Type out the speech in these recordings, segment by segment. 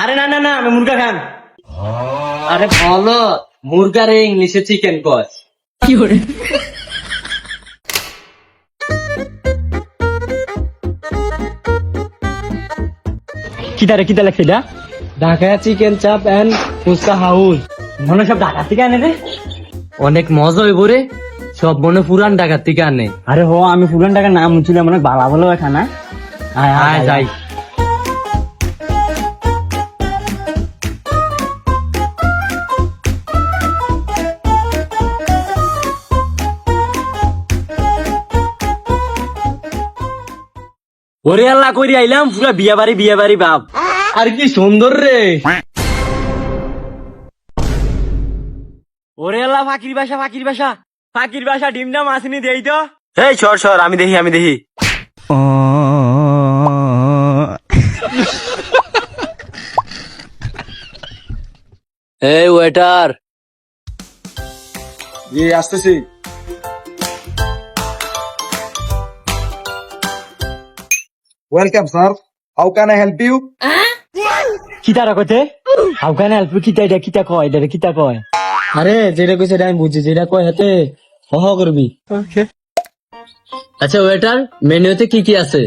আরে না না না, আমি মুরগা খান। আরে বলো, মুরগারে ইংলিশে চিকেন কয়। কিতা লাগছে এটা? ঢাকা চিকেন চাপ এন্ড ফুচকা হাউস। মনে হয় সব ঢাকা থেকে আনে রে। অনেক মজা হইব রে, সব মনে পুরান ঢাকার থেকে আনে। আরে হো, আমি পুরান টাকার নাম শুনছিলাম, অনেক ভালো ভালো খানা। আয় আয় আয় যাই। যাই। ওরে আল্লাহ কইরি আইলাম, পুরা বিয়া বাড়ি বাপ। আর কি সুন্দর রে। ওরে আল্লাহ, ফাকির বাসা ডিমটা মাছনি দেই তো। এই সর আমি দেখি। এই ওয়েটার, জি আসতেছি। Welcome sir, how can I help you? কিতা রাখতে হাউ ক্যান হেল্প ইউ? কিতা কয় এটা, কিতা কয়? আরে যেটা কইছে আমি বুঝছি, যেটা কয় হাতে হ করবি। আচ্ছা ওয়েটার, মেনুতে কি কি আছে?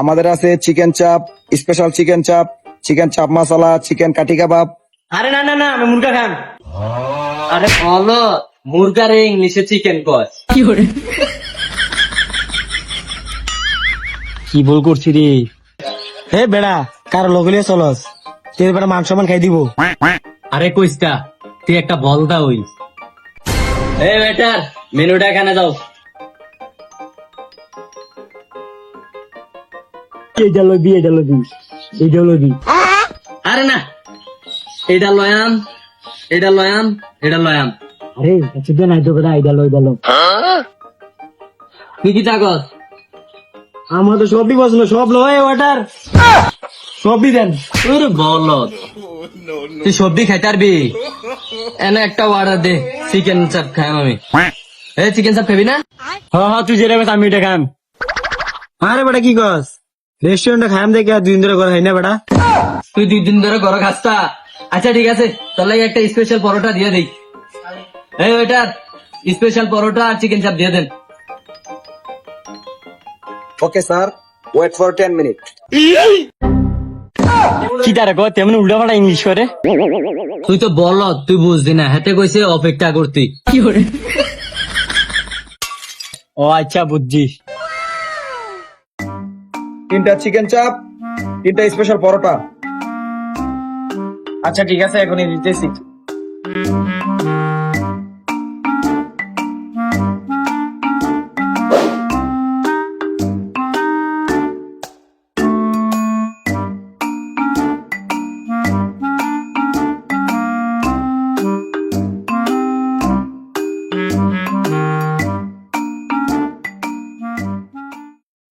আমাদের আছে চিকেন চাপ, স্পেশাল চিকেন চাপ, চিকেন চাপ মশলা, চিকেন কাঠি কাবাব। আরে না না না, আমি মুরগা খান। আরে বলো, মুরগারে ইংলিশে চিকেন কয়। কি বল করছি রে? হে বেড়া, কারো লগলিয়ে চলস, তোর বেড়া মান সম্মান খাই দিব। আরে কইস্তা, তুই একটা বলদা হই। এই ওয়েটার, মেনুটা এখানে দাও। এইটা লবি। আরে না, এটা লয়াম। আরে আচ্ছা দে নাই তো বেড়া, এইটা লো। তুই কি চাকস? আমার তো সবই পছন্দ, সব লয় ওয়াটার, সবই দেন। ওরে বল, তুই সবজি খাইতে পারবি? এনে একটা অর্ডার দে, চিকেন চাপ খাই আমি। এই চিকেন চাপ খাবি না? হ্যাঁ তুই যেটা বেশ আমি এটা খাম। আরে বেটা কি কস, রেস্টুরেন্টে খাইম দেখে আর 2 দিন ধরে করে খাই না বেটা। তুই 2 দিন ধরে ঘর খাস্তা। আচ্ছা ঠিক আছে, তাহলে একটা স্পেশাল পরোটা দিয়ে দেই। এই ওয়েটার, স্পেশাল পরোটা আর চিকেন চাপ দিয়ে দেন। Okay sir, wait for 10 minute. কিতা রে কয়, তেমন উল্টা পাল্টা ইংলিশ করে। তুই তো বল, তুই বুঝলি না, হাতে কইছে অপেক্ষা করতি। ও আচ্ছা বুঝছি। 3টা চিকেন চাপ, 3টা স্পেশাল পরোটা। আচ্ছা ঠিক আছে, এখনই দিতেছি।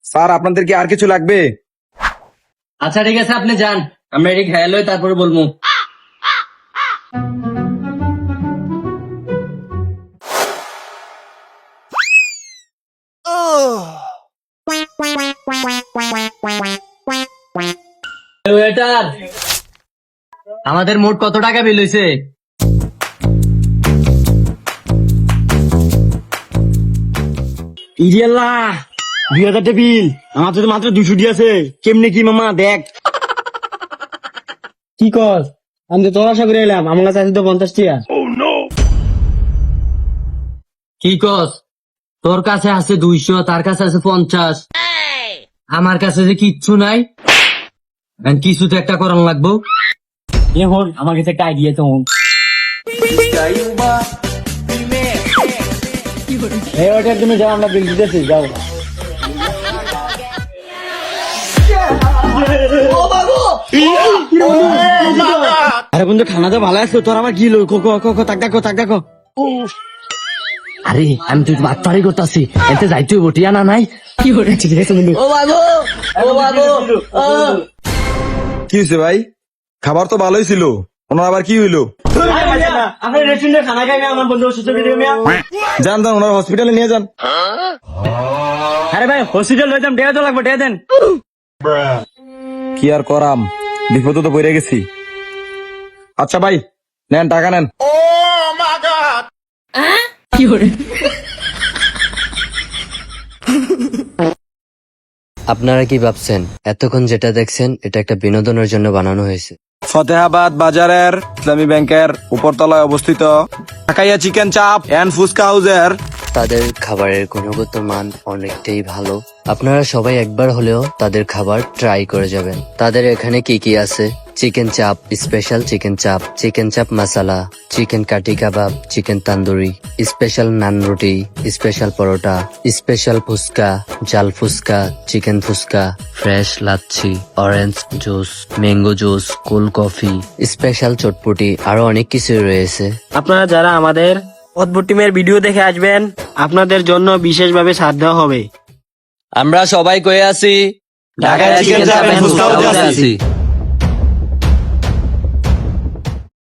স্যার আপনাদের কি আর কিছু লাগবে? আচ্ছা ঠিক আছে, আপনি যান, আমরা এটি খেয়াল লই, তারপরে বলবো। ওয়েটার, আমাদের মোট কত টাকা বিল হয়েছে? ইরিয়াল্লা 2000 বিল, আমার তো মাত্র 200 আছে। কেমনে কি মামা দেখ। কি কস, আমি তো তোর আশা করে এলাম, আমার কাছে আছে তো 50 টিয়া। কি কস, তোর কাছে আছে 200, তার কাছে আছে 50, আমার কাছে যে কিচ্ছু নাই। কিছু তো একটা করার লাগবো। এখন আমার কাছে একটা আইডিয়া তো। এই ওটার জন্য যাও, আমরা বিল দিতেছি, যাও। আরে বন্ধু, ঠান্ডা তো ভালো আছে তোর, আমার কি লো তাক দেখো। আরে আমি তুই বাটপারি করতেছি, এতে যাইতে বটিয়া না নাই। কি হয়েছে, ঠিক আছে বন্ধু। কি হয়েছে ভাই? খাবার তো ভালোই ছিল, ওনার আবার কি হইলো? আপনার রেস্টুরেন্টে খানা খাই না, আমার বন্ধু অসুস্থ করে মিয়া। যান ওনার হসপিটালে নিয়ে যান। আরে ভাই, হসপিটাল হইতাম, ডেয়া তো লাগবে, ডেয়া দেন। কি আর করাম, বিপদে তো পড়ে গেছি। আচ্ছা ভাই, নেন টাকা নেন। আপনারা কি ভাবছেন এতক্ষণ যেটা দেখছেন এটা একটা বিনোদনের জন্য বানানো হয়েছে? ফতেহাবাদ বাজারের ইসলামী ব্যাংকের উপরতলায় অবস্থিত ঢাকাইয়া চিকেন চাপ এন্ড ফুচকা হাউসের তাদের খাবারের গুণগত মান অনেকটাই ভালো। আপনারা সবাই একবার হলেও তাদের খাবার ট্রাই করে যাবেন। তাদের এখানে কি কি আছে: চিকেন চাপ, স্পেশাল চিকেন চাপ, চিকেন চাপ masala, chicken kathi kabab, chicken tandoori, special naan রুটি, স্পেশাল পরোটা, স্পেশাল ফুচকা, জাল fuchka, chicken fuchka, fresh lassi, orange juice, mango juice, cold coffee, special chatpati, আরো অনেক কিছু রয়েছে। আপনারা যারা আমাদের অদ্ভুত টিমের ভিডিও দেখে আসবেন, আপনাদের জন্য বিশেষভাবে ছাড় দেওয়া হবে। আমরা সবাই কয়ে আছি ঢাকায় চিকেন চাপ এন্ড ফুচকা হাউসে আছি।